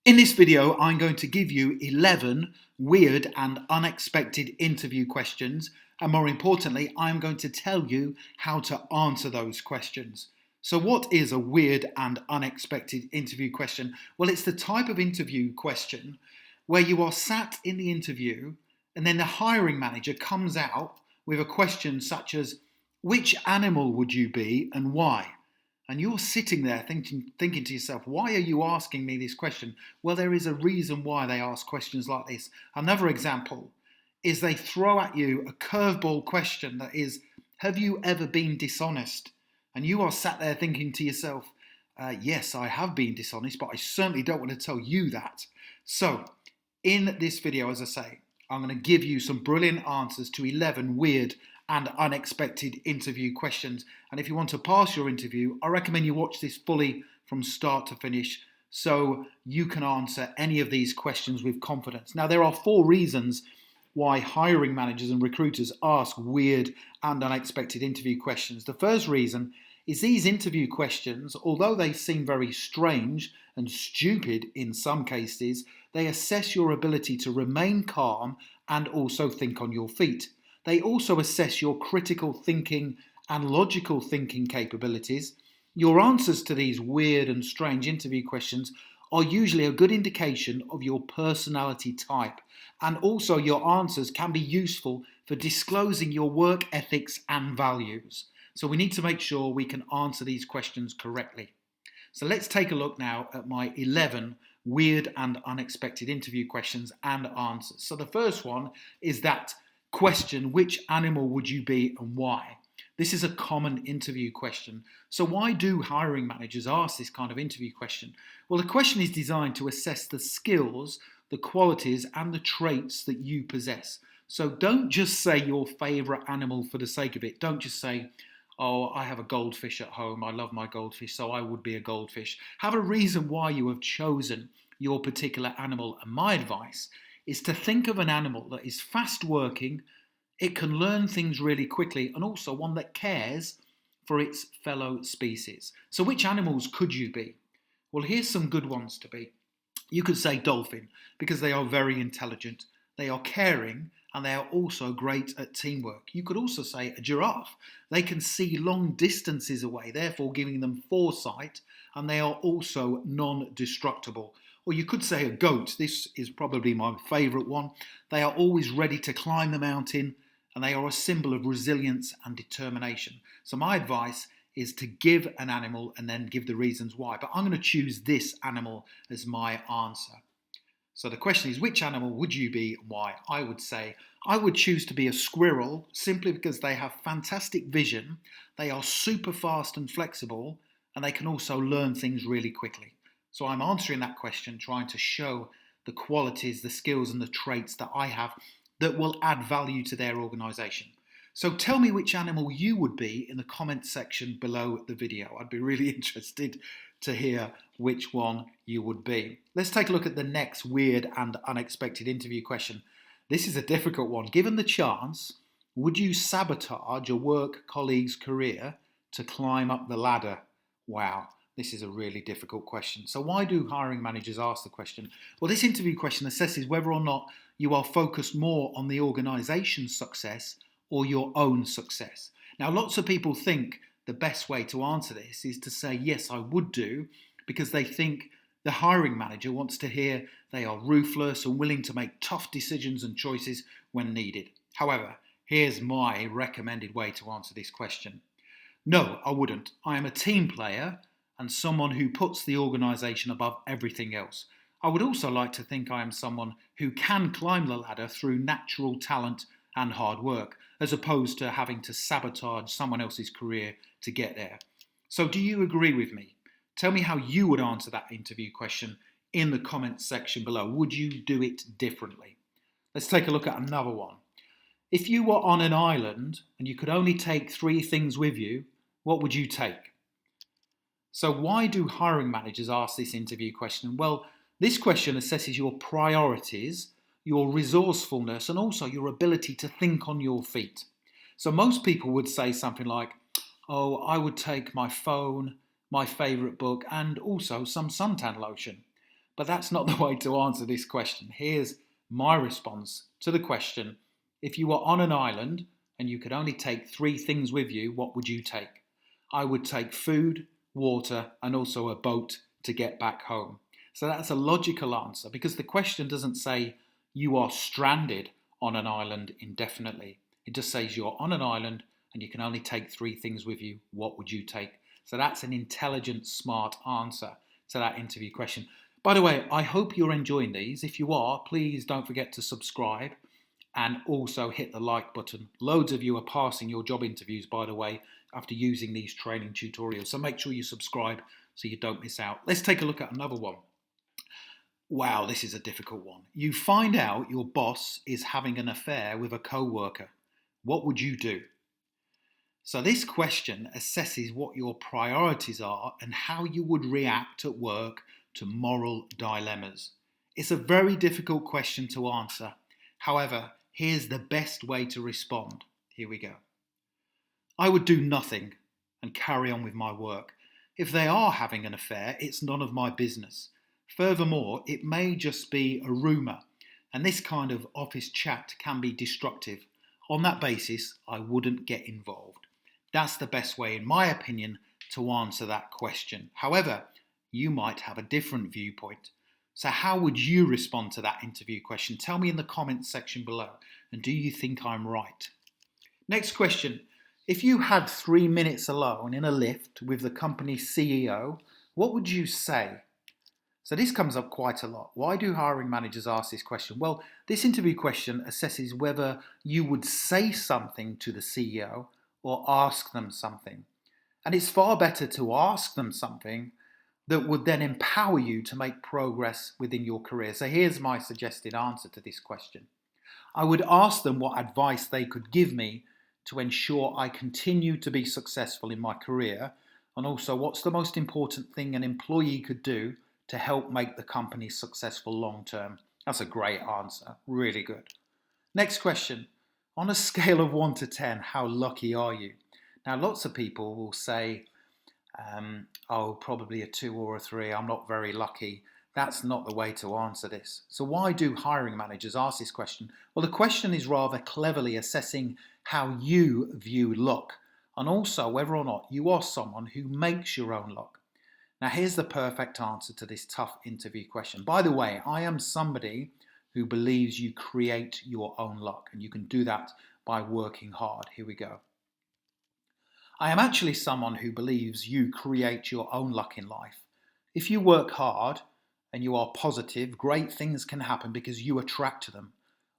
In this video, I'm going to give you 11 weird and unexpected interview questions, and more importantly, I'm going to tell you how to answer those questions. So what is a weird and unexpected interview question? Well, it's the type of interview question where you are sat in the interview and then the hiring manager comes out with a question such as, which animal would you be and why? And you're sitting there thinking to yourself, why are you asking me this question? Well, there is a reason why they ask questions like this. Another example is they throw at you a curveball question that is, have you ever been dishonest? And you are sat there thinking to yourself, yes, I have been dishonest, but I certainly don't want to tell you that. So, in this video, as I say, I'm going to give you some brilliant answers to 11 weird and unexpected interview questions. And if you want to pass your interview, I recommend you watch this fully from start to finish so you can answer any of these questions with confidence. Now, there are 4 reasons why hiring managers and recruiters ask weird and unexpected interview questions. The first reason is these interview questions, although they seem very strange and stupid in some cases, they assess your ability to remain calm and also think on your feet. They also assess your critical thinking and logical thinking capabilities. Your answers to these weird and strange interview questions are usually a good indication of your personality type, and also your answers can be useful for disclosing your work ethics and values. So we need to make sure we can answer these questions correctly. So let's take a look now at my 11 weird and unexpected interview questions and answers. So the first one is that question, which animal would you be and why? This is a common interview question. So why do hiring managers ask this kind of interview question? Well, the question is designed to assess the skills, the qualities and the traits that you possess. So don't just say your favourite animal for the sake of it. Don't just say, oh, I have a goldfish at home, I love my goldfish, so I would be a goldfish. Have a reason why you have chosen your particular animal. And my advice is to think of an animal that is fast working, it can learn things really quickly, and also one that cares for its fellow species. So which animals could you be? Well, here's some good ones to be. You could say dolphin, because they are very intelligent, they are caring, and they are also great at teamwork. You could also say a giraffe. They can see long distances away, therefore giving them foresight, and they are also non-destructible. Or you could say a goat. This is probably my favourite one. They are always ready to climb the mountain, and they are a symbol of resilience and determination. So my advice is to give an animal and then give the reasons why. But I'm going to choose this animal as my answer. So the question is, which animal would you be and why? I would say I would choose to be a squirrel simply because they have fantastic vision, they are super fast and flexible, and they can also learn things really quickly. So I'm answering that question, trying to show the qualities, the skills and the traits that I have that will add value to their organisation. So tell me which animal you would be in the comment section below the video. I'd be really interested to hear which one you would be. Let's take a look at the next weird and unexpected interview question. This is a difficult one. Given the chance, would you sabotage a work colleague's career to climb up the ladder? Wow. This is a really difficult question. So why do hiring managers ask the question? Well, this interview question assesses whether or not you are focused more on the organisation's success or your own success. Now, lots of people think the best way to answer this is to say, yes, I would do, because they think the hiring manager wants to hear they are ruthless and willing to make tough decisions and choices when needed. However, here's my recommended way to answer this question. No, I wouldn't. I am a team player and someone who puts the organisation above everything else. I would also like to think I am someone who can climb the ladder through natural talent and hard work, as opposed to having to sabotage someone else's career to get there. So do you agree with me? Tell me how you would answer that interview question in the comments section below. Would you do it differently? Let's take a look at another one. If you were on an island and you could only take 3 things with you, what would you take? So why do hiring managers ask this interview question? Well, this question assesses your priorities, your resourcefulness, and also your ability to think on your feet. So most people would say something like, oh, I would take my phone, my favourite book, and also some suntan lotion. But that's not the way to answer this question. Here's my response to the question. If you were on an island and you could only take 3 things with you, what would you take? I would take food, water, and also a boat to get back home. So that's a logical answer because the question doesn't say you are stranded on an island indefinitely. It just says you're on an island and you can only take 3 things with you. What would you take? So that's an intelligent, smart answer to that interview question. By the way, I hope you're enjoying these. If you are, please don't forget to subscribe and also hit the like button. Loads of you are passing your job interviews, by the way, after using these training tutorials. So make sure you subscribe so you don't miss out. Let's take a look at another one. Wow, this is a difficult one. You find out your boss is having an affair with a co-worker. What would you do? So this question assesses what your priorities are and how you would react at work to moral dilemmas. It's a very difficult question to answer. However, here's the best way to respond. Here we go. I would do nothing and carry on with my work. If they are having an affair, it's none of my business. Furthermore, it may just be a rumour, and this kind of office chat can be destructive. On that basis, I wouldn't get involved. That's the best way, in my opinion, to answer that question. However, you might have a different viewpoint. So how would you respond to that interview question? Tell me in the comments section below. And do you think I'm right? Next question. If you had 3 minutes alone in a lift with the company's CEO, what would you say? So this comes up quite a lot. Why do hiring managers ask this question? Well, this interview question assesses whether you would say something to the CEO or ask them something. And it's far better to ask them something that would then empower you to make progress within your career. So here's my suggested answer to this question. I would ask them what advice they could give me to ensure I continue to be successful in my career, and also what's the most important thing an employee could do to help make the company successful long term. That's a great answer, really good. Next question. On a scale of 1 to 10, how lucky are you? Now, lots of people will say, probably a 2 or a 3, I'm not very lucky. That's not the way to answer this. So why do hiring managers ask this question? Well, the question is rather cleverly assessing how you view luck, and also whether or not you are someone who makes your own luck. Now, here's the perfect answer to this tough interview question. By the way, I am somebody who believes you create your own luck, and you can do that by working hard. Here we go. I am actually someone who believes you create your own luck in life. If you work hard and you are positive, great things can happen because you attract them.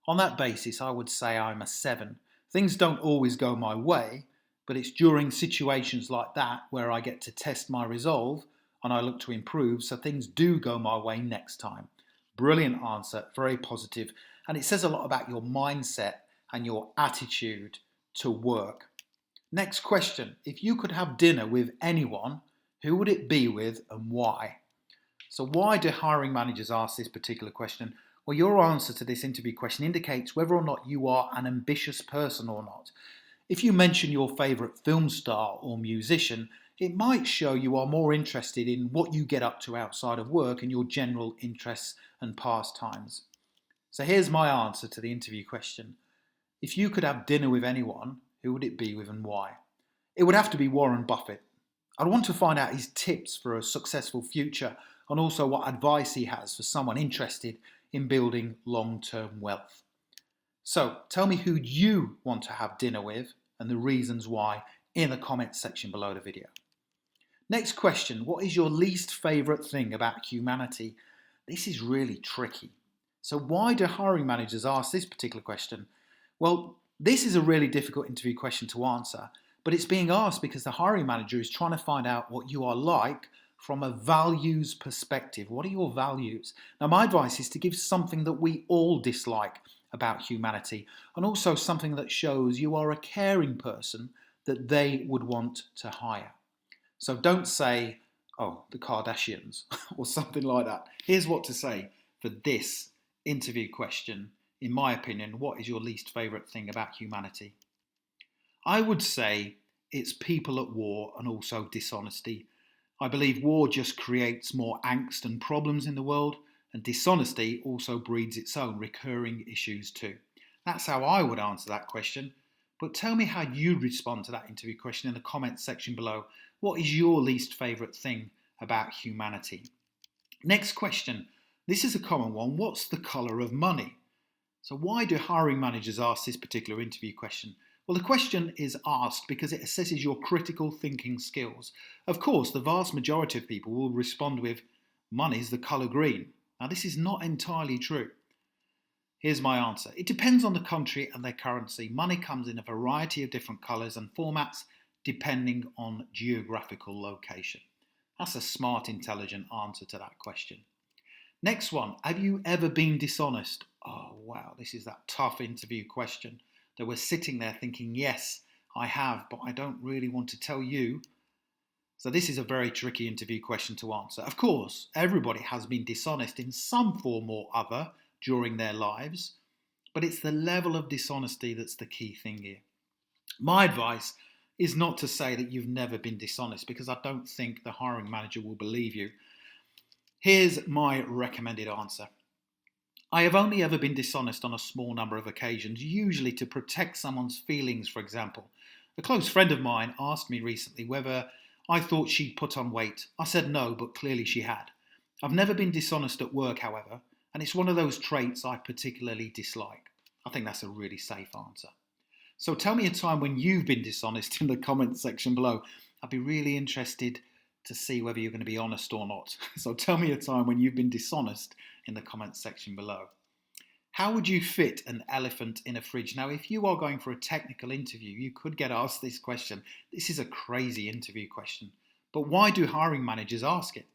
On that basis, I would say I'm a 7. Things don't always go my way, but it's during situations like that where I get to test my resolve and I look to improve, so things do go my way next time. Brilliant answer, very positive, and it says a lot about your mindset and your attitude to work. Next question. If you could have dinner with anyone, who would it be with and why? So why do hiring managers ask this particular question? Well, your answer to this interview question indicates whether or not you are an ambitious person or not. If you mention your favourite film star or musician, it might show you are more interested in what you get up to outside of work and your general interests and pastimes. So here's my answer to the interview question. If you could have dinner with anyone, who would it be with and why? It would have to be Warren Buffett. I'd want to find out his tips for a successful future and also what advice he has for someone interested in building long-term wealth. So tell me who you want to have dinner with and the reasons why in the comments section below the video. Next question, what is your least favourite thing about humanity? This is really tricky. So why do hiring managers ask this particular question? Well, this is a really difficult interview question to answer, but it's being asked because the hiring manager is trying to find out what you are like from a values perspective. What are your values? Now, my advice is to give something that we all dislike about humanity, and also something that shows you are a caring person that they would want to hire. So don't say, oh, the Kardashians, or something like that. Here's what to say for this interview question. In my opinion, what is your least favourite thing about humanity? I would say it's people at war and also dishonesty. I believe war just creates more angst and problems in the world, and dishonesty also breeds its own recurring issues too. That's how I would answer that question. But tell me how you respond to that interview question in the comments section below. What is your least favourite thing about humanity? Next question. This is a common one. What's the colour of money? So why do hiring managers ask this particular interview question? Well, the question is asked because it assesses your critical thinking skills. Of course, the vast majority of people will respond with, money's the colour green. Now, this is not entirely true. Here's my answer. It depends on the country and their currency. Money comes in a variety of different colours and formats depending on geographical location. That's a smart, intelligent answer to that question. Next one, have you ever been dishonest? Oh, wow, this is that tough interview question that we're sitting there thinking, yes, I have, but I don't really want to tell you. So this is a very tricky interview question to answer. Of course, everybody has been dishonest in some form or other during their lives, but it's the level of dishonesty that's the key thing here. My advice is not to say that you've never been dishonest, because I don't think the hiring manager will believe you. Here's my recommended answer. I have only ever been dishonest on a small number of occasions, usually to protect someone's feelings, for example. A close friend of mine asked me recently whether I thought she'd put on weight. I said no, but clearly she had. I've never been dishonest at work, however, and it's one of those traits I particularly dislike. I think that's a really safe answer. So tell me a time when you've been dishonest in the comments section below. I'd be really interested to see whether you're going to be honest or not. So tell me a time when you've been dishonest in the comments section below. How would you fit an elephant in a fridge? Now, if you are going for a technical interview, you could get asked this question. This is a crazy interview question. But why do hiring managers ask it?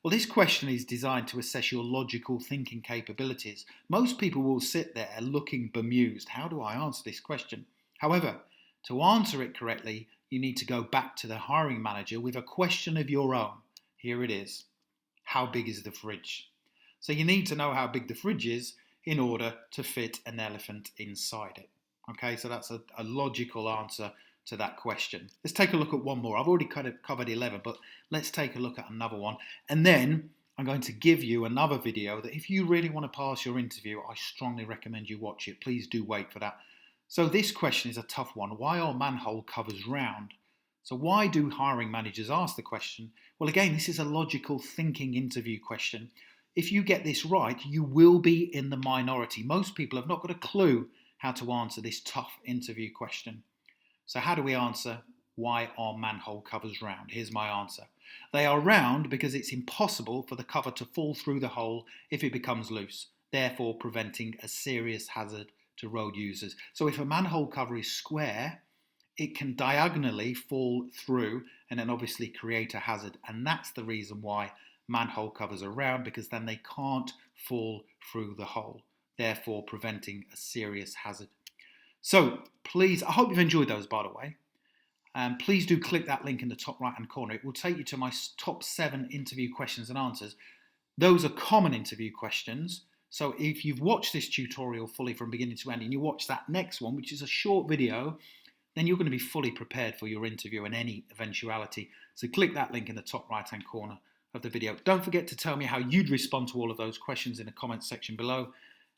Well, this question is designed to assess your logical thinking capabilities. Most people will sit there looking bemused. How do I answer this question? However, to answer it correctly, you need to go back to the hiring manager with a question of your own. Here it is. How big is the fridge? So you need to know how big the fridge is in order to fit an elephant inside it. Okay, so that's a logical answer to that question. Let's take a look at one more. I've already kind of covered 11, but let's take a look at another one. And then I'm going to give you another video that if you really want to pass your interview, I strongly recommend you watch it. Please do wait for that. So this question is a tough one. Why are manhole covers round? So why do hiring managers ask the question? Well, again, this is a logical thinking interview question. If you get this right, you will be in the minority. Most people have not got a clue how to answer this tough interview question. So how do we answer why are manhole covers round? Here's my answer. They are round because it's impossible for the cover to fall through the hole if it becomes loose, therefore preventing a serious hazard to road users. So if a manhole cover is square, it can diagonally fall through and then obviously create a hazard. And that's the reason why manhole covers are round, because then they can't fall through the hole, therefore preventing a serious hazard. So please, I hope you've enjoyed those, by the way. Please do click that link in the top right hand corner. It will take you to my top 7 interview questions and answers. Those are common interview questions. So if you've watched this tutorial fully from beginning to end and you watch that next one, which is a short video, then you're going to be fully prepared for your interview in any eventuality. So click that link in the top right hand corner of the video. Don't forget to tell me how you'd respond to all of those questions in the comments section below.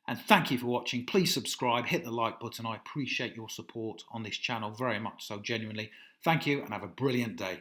And thank you for watching. Please subscribe, hit the like button. I appreciate your support on this channel very much so, genuinely. Thank you and have a brilliant day.